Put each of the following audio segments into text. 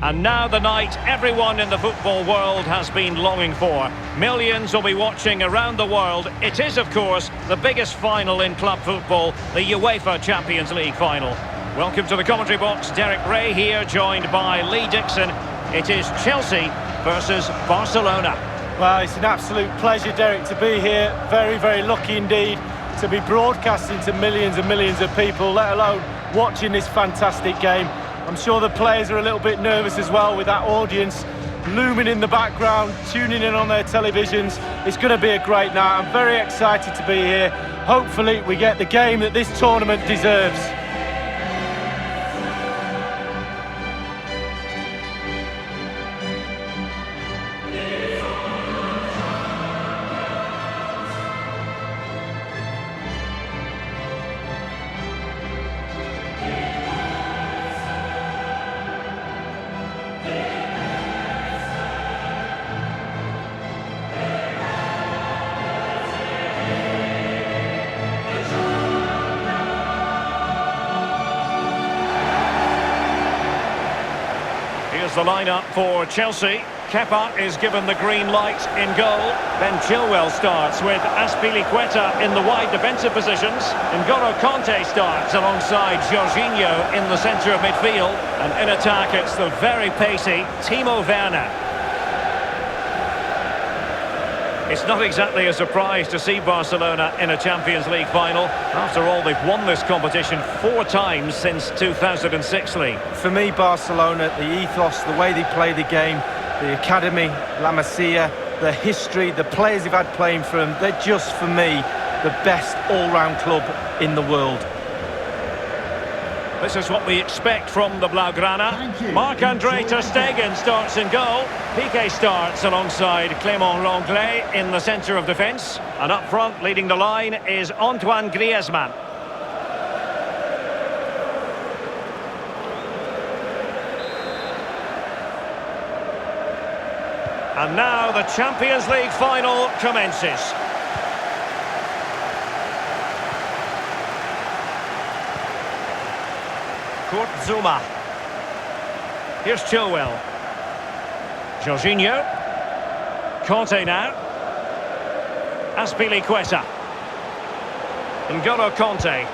And now the night everyone in the football world has been longing for. Millions will be watching around the world. It is, of course, the biggest final in club football, the UEFA Champions League final. Welcome to the commentary box. Derek Ray here, joined by Lee Dixon. It is Chelsea versus Barcelona. Well, it's an absolute pleasure, Derek, to be here. Very, very lucky indeed to be broadcasting to millions and millions of people, let alone watching this fantastic game. I'm sure the players are a little bit nervous as well, with that audience looming in the background, tuning in on their televisions. It's going to be a great night. I'm very excited to be here. Hopefully we get the game that this tournament deserves. Here's the lineup for Chelsea. Kepa is given the green light in goal. Then Chilwell starts with Azpilicueta in the wide defensive positions. N'Golo Kanté starts alongside Jorginho in the centre of midfield. And in attack, it's the very pacey Timo Werner. It's not exactly a surprise to see Barcelona in a Champions League final. After all, they've won this competition 4 times since 2006, Lee. For me, Barcelona, the ethos, the way they play the game, the academy, La Masia, the history, the players they've had playing for them, they're just, for me, the best all-round club in the world. This is what we expect from the Blaugrana. Marc-Andre ter Stegen starts in goal. Piqué starts alongside Clément Lenglet in the centre of defence. And up front, leading the line, is Antoine Griezmann. And now the Champions League final commences. Zuma. Here's Chilwell. Jorginho. Kanté now. Azpilicueta. N'Golo Kanté.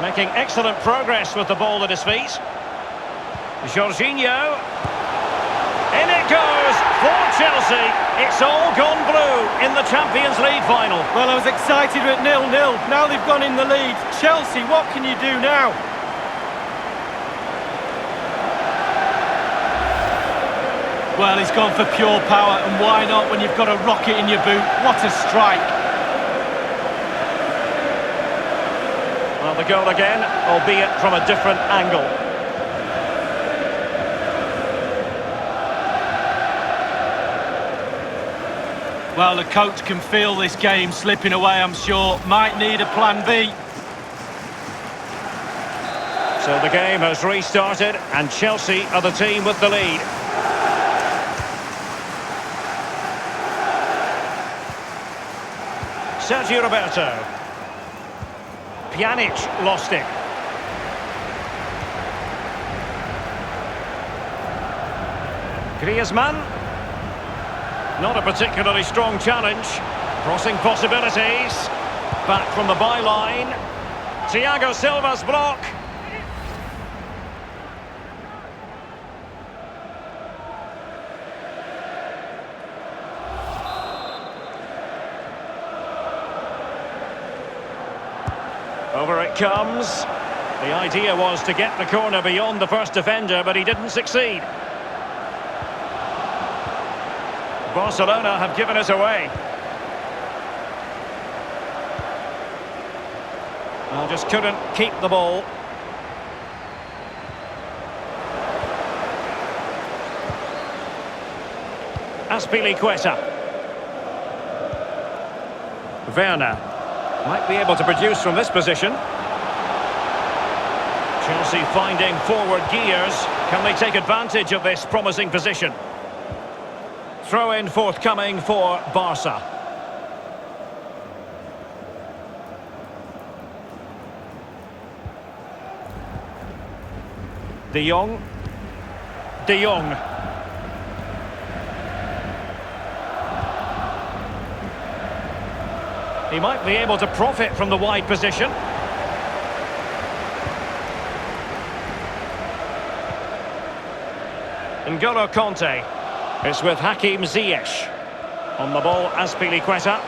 Making excellent progress with the ball at his feet. Jorginho. In it goes for Chelsea. It's all gone blue in the Champions League final. Well, I was excited at 0-0. Now they've gone in the lead. Chelsea, what can you do now? Well, he's gone for pure power, and why not when you've got a rocket in your boot? What a strike. Well, the goal again, albeit from a different angle. Well, the coach can feel this game slipping away, I'm sure. Might need a plan B. So the game has restarted, and Chelsea are the team with the lead. Sergio Roberto. Pjanic lost it. Griezmann. Not a particularly strong challenge. Crossing possibilities. Back from the byline. Thiago Silva's block. Over it comes. The idea was to get the corner beyond the first defender, but he didn't succeed. Barcelona have given it away. Well, just couldn't keep the ball. Azpilicueta. Werner might be able to produce from this position. Chelsea finding forward gears. Can they take advantage of this promising position? Throw-in forthcoming for Barca. De Jong. De Jong. He might be able to profit from the wide position. N'Golo Kanté. It's with Hakim Ziyech. On the ball, Azpilicueta.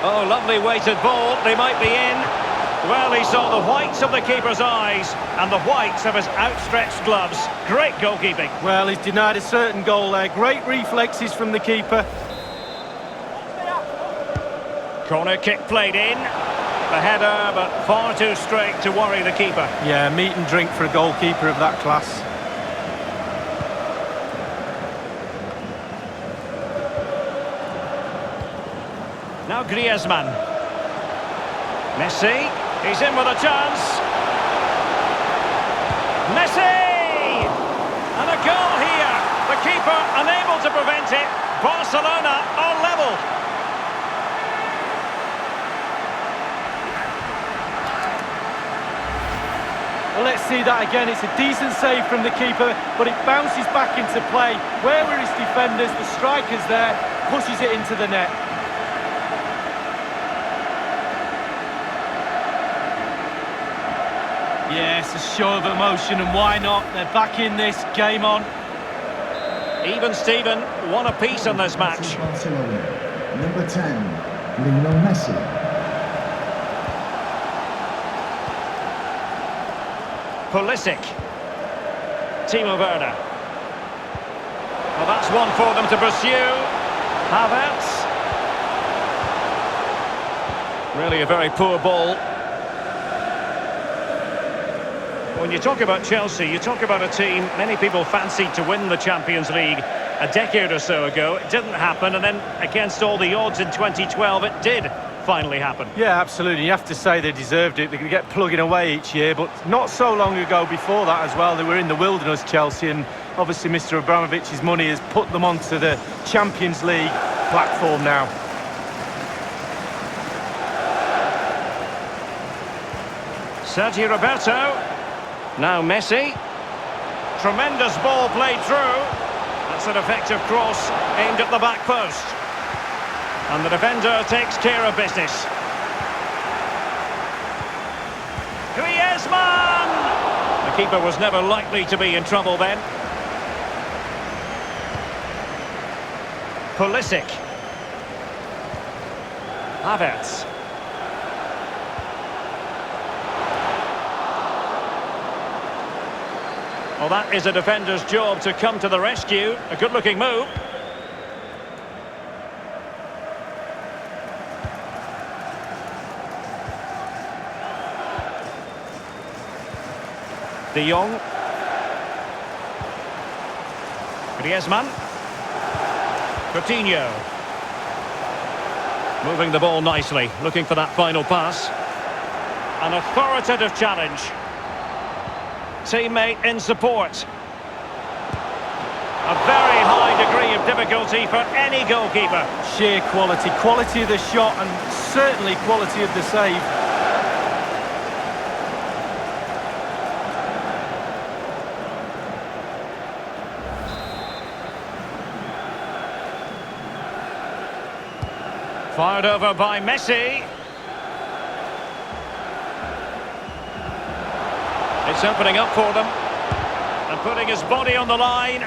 Oh, lovely weighted ball. They might be in. Well, he saw the whites of the keeper's eyes and the whites of his outstretched gloves. Great goalkeeping. Well, he's denied a certain goal there. Great reflexes from the keeper. Corner kick played in. The header, but far too straight to worry the keeper. Yeah, meat and drink for a goalkeeper of that class. Now Griezmann. Messi. He's in with a chance. Messi! And a goal here. The keeper unable to prevent it. Barcelona are level. Well, let's see that again. It's a decent save from the keeper, but it bounces back into play. Where were his defenders? The striker's there, pushes it into the net. Yes, a show of emotion, and why not? They're back in this, game on. Even Steven, one apiece in this match. Barcelona, number 10, Lionel Messi. Pulisic. Timo Werner. Well, that's one for them to pursue. Havertz. Really a very poor ball. When you talk about Chelsea, you talk about a team many people fancied to win the Champions League a decade or so ago. It didn't happen, and then against all the odds in 2012, it did finally happen. Yeah, absolutely. You have to say they deserved it. They could get plugging away each year, but not so long ago before that as well. They were in the wilderness, Chelsea, and obviously Mr. Abramovich's money has put them onto the Champions League platform now. Sergio Roberto. Now Messi. Tremendous ball played through. That's an effective cross aimed at the back post. And the defender takes care of business. Griezmann! The keeper was never likely to be in trouble then. Pulisic. Havertz. Well, that is a defender's job to come to the rescue. A good-looking move. De Jong. Griezmann. Coutinho. Moving the ball nicely, looking for that final pass. An authoritative challenge. Teammate in support. A very high degree of difficulty for any goalkeeper. Sheer quality. Quality of the shot and certainly quality of the save. Fired over by Messi. It's opening up for them. And putting his body on the line.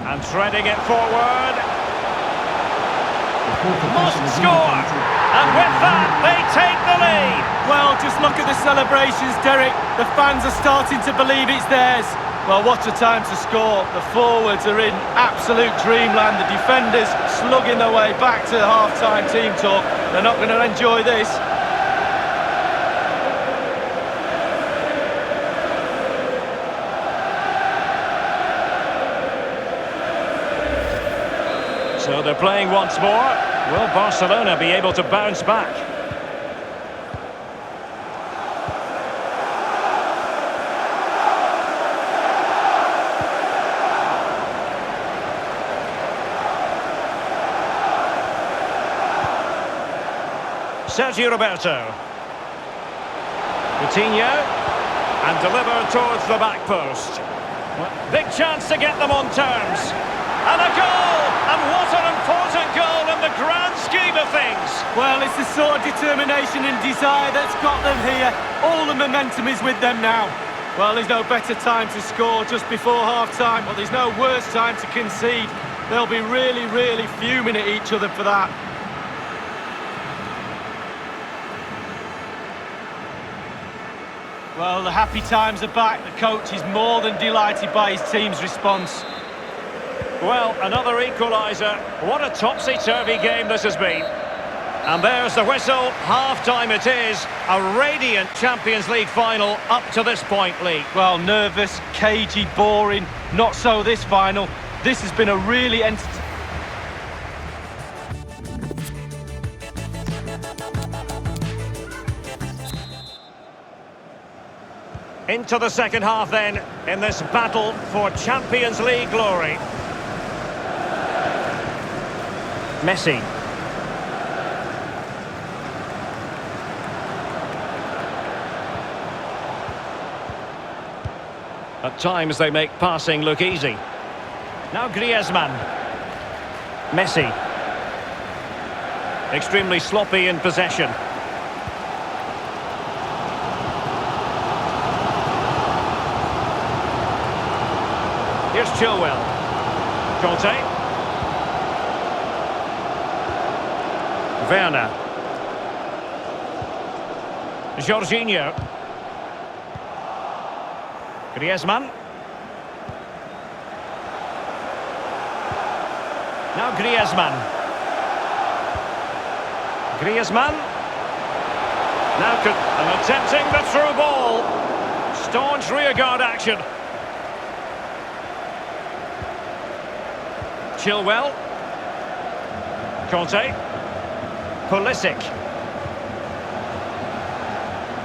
And threading it forward. Must score! And with that, they take the lead. Well, just look at the celebrations, Derek. The fans are starting to believe it's theirs. Well, what a time to score. The forwards are in absolute dreamland. The defenders slugging their way back to the half-time team talk. They're not going to enjoy this. So they're playing once more. Will Barcelona be able to bounce back? Sergio Roberto. Coutinho, and delivered towards the back post. Big chance to get them on terms. And a goal! And what an important goal in the grand scheme of things. Well, it's the sort of determination and desire that's got them here. All the momentum is with them now. Well, there's no better time to score just before half-time, but there's no worse time to concede. They'll be really, really fuming at each other for that. Well, the happy times are back. The coach is more than delighted by his team's response. Well, another equaliser. What a topsy-turvy game this has been. And there's the whistle. Half-time it is. A radiant Champions League final up to this point, Lee. Well, nervous, cagey, boring. Not so this final. This has been a really entertaining... Into the second half then, in this battle for Champions League glory. Messi. At times they make passing look easy. Now Griezmann. Messi. Extremely sloppy in possession. Here's Chilwell. Conte. Werner. Jorginho. Griezmann. Now Griezmann. Griezmann. Now and attempting the through ball. Staunch rearguard action. Chilwell. Conte. Ballistix.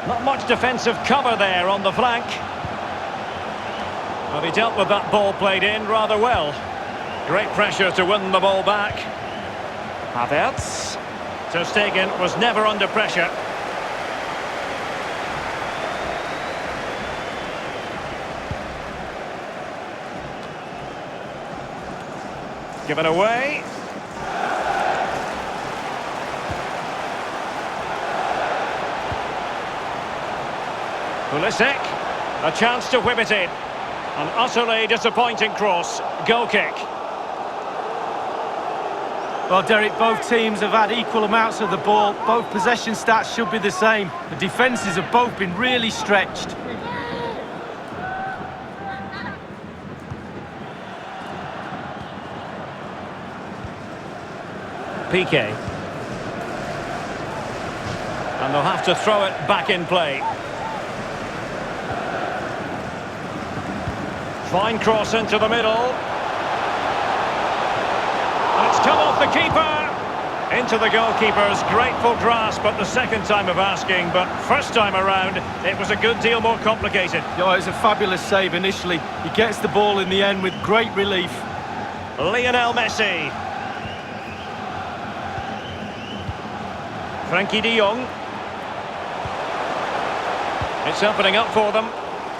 Not much defensive cover there on the flank. Well, he dealt with that ball played in rather well. Great pressure to win the ball back. Havertz. Ter Stegen was never under pressure. Given away. Pulisic, a chance to whip it in. An utterly disappointing cross. Goal kick. Well, Derek, both teams have had equal amounts of the ball. Both possession stats should be the same. The defences have both been really stretched. Piqué. And they'll have to throw it back in play. Fine cross into the middle. And it's come off the keeper. Into the goalkeeper's grateful grasp at the second time of asking, but first time around, it was a good deal more complicated. Yeah, it was a fabulous save initially. He gets the ball in the end with great relief. Lionel Messi. Frankie de Jong. It's opening up for them.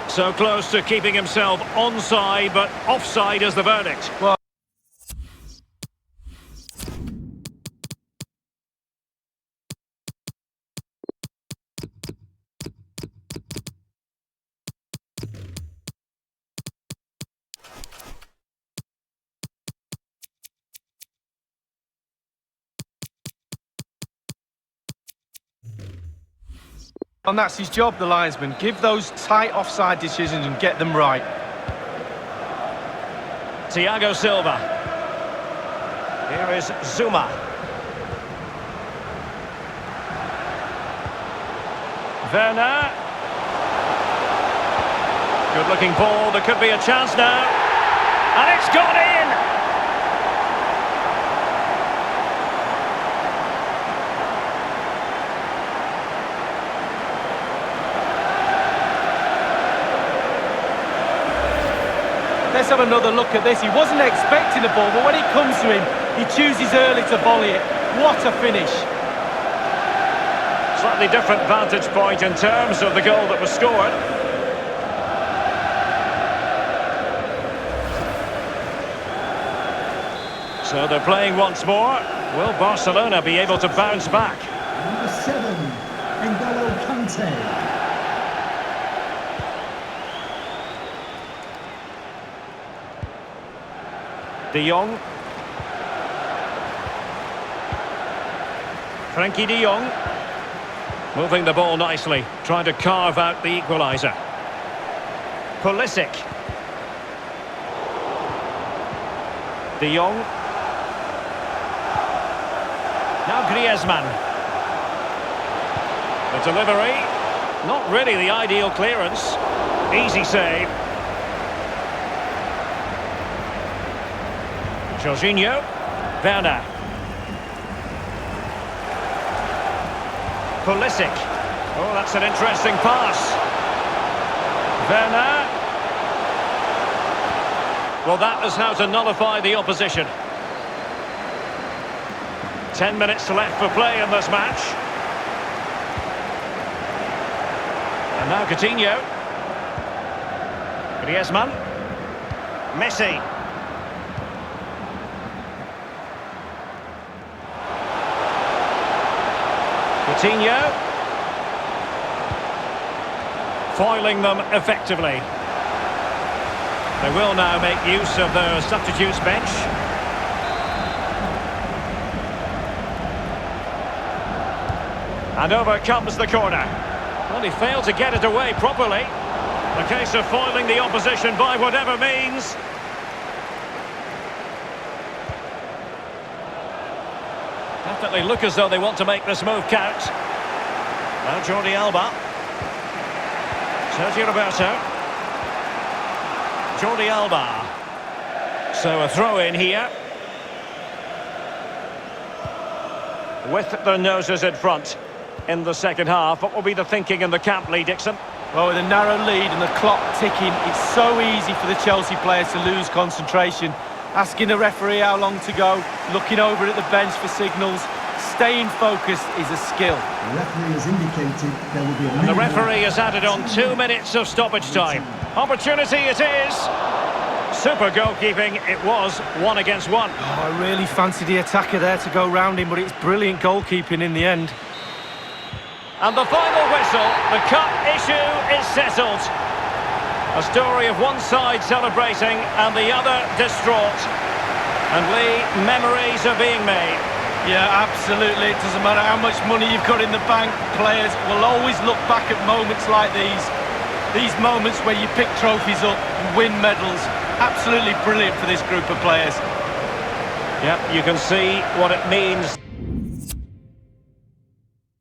So close to keeping himself onside, but offside is the verdict. Well, and that's his job, the linesman. Give those tight offside decisions and get them right. Thiago Silva. Here is Zuma. Werner. Good looking ball, there could be a chance now. And it's gone in! Let's have another look at this. He wasn't expecting the ball, but when it comes to him, he chooses early to volley it. What a finish. Slightly different vantage point in terms of the goal that was scored. So they're playing once more. Will Barcelona be able to bounce back? Number 7, N'Golo Kante. De Jong. Frankie de Jong. Moving the ball nicely, trying to carve out the equaliser. Pulisic. De Jong. Now Griezmann. The delivery. Not really the ideal clearance. Easy save. Jorginho. Werner. Pulisic. Oh, that's an interesting pass. Werner. Well, that is how to nullify the opposition. 10 minutes left for play in this match. And now Coutinho. Griezmann. Messi. Coutinho. Foiling them effectively. They will now make use of their substitutes bench. And over comes the corner. Well, he failed to get it away properly. A case of foiling the opposition by whatever means. Definitely look as though they want to make this move count. Now Jordi Alba. Sergio Roberto. Jordi Alba. So a throw in here. With their noses in front in the second half. What will be the thinking in the camp, Lee Dixon? Well, with a narrow lead and the clock ticking, it's so easy for the Chelsea players to lose concentration. Asking the referee how long to go, looking over at the bench for signals. Staying focused is a skill. The referee has indicated there will be a minute. The referee has added on 2 minutes of stoppage time. Opportunity it is. Super goalkeeping. It was 1 against 1. Oh, I really fancied the attacker there to go round him, but it's brilliant goalkeeping in the end. And the final whistle, the cup issue is settled. A story of one side celebrating and the other distraught. And Lee, memories are being made. Yeah, absolutely. It doesn't matter how much money you've got in the bank. Players will always look back at moments like these. These moments where you pick trophies up, you win medals. Absolutely brilliant for this group of players. Yep, you can see what it means.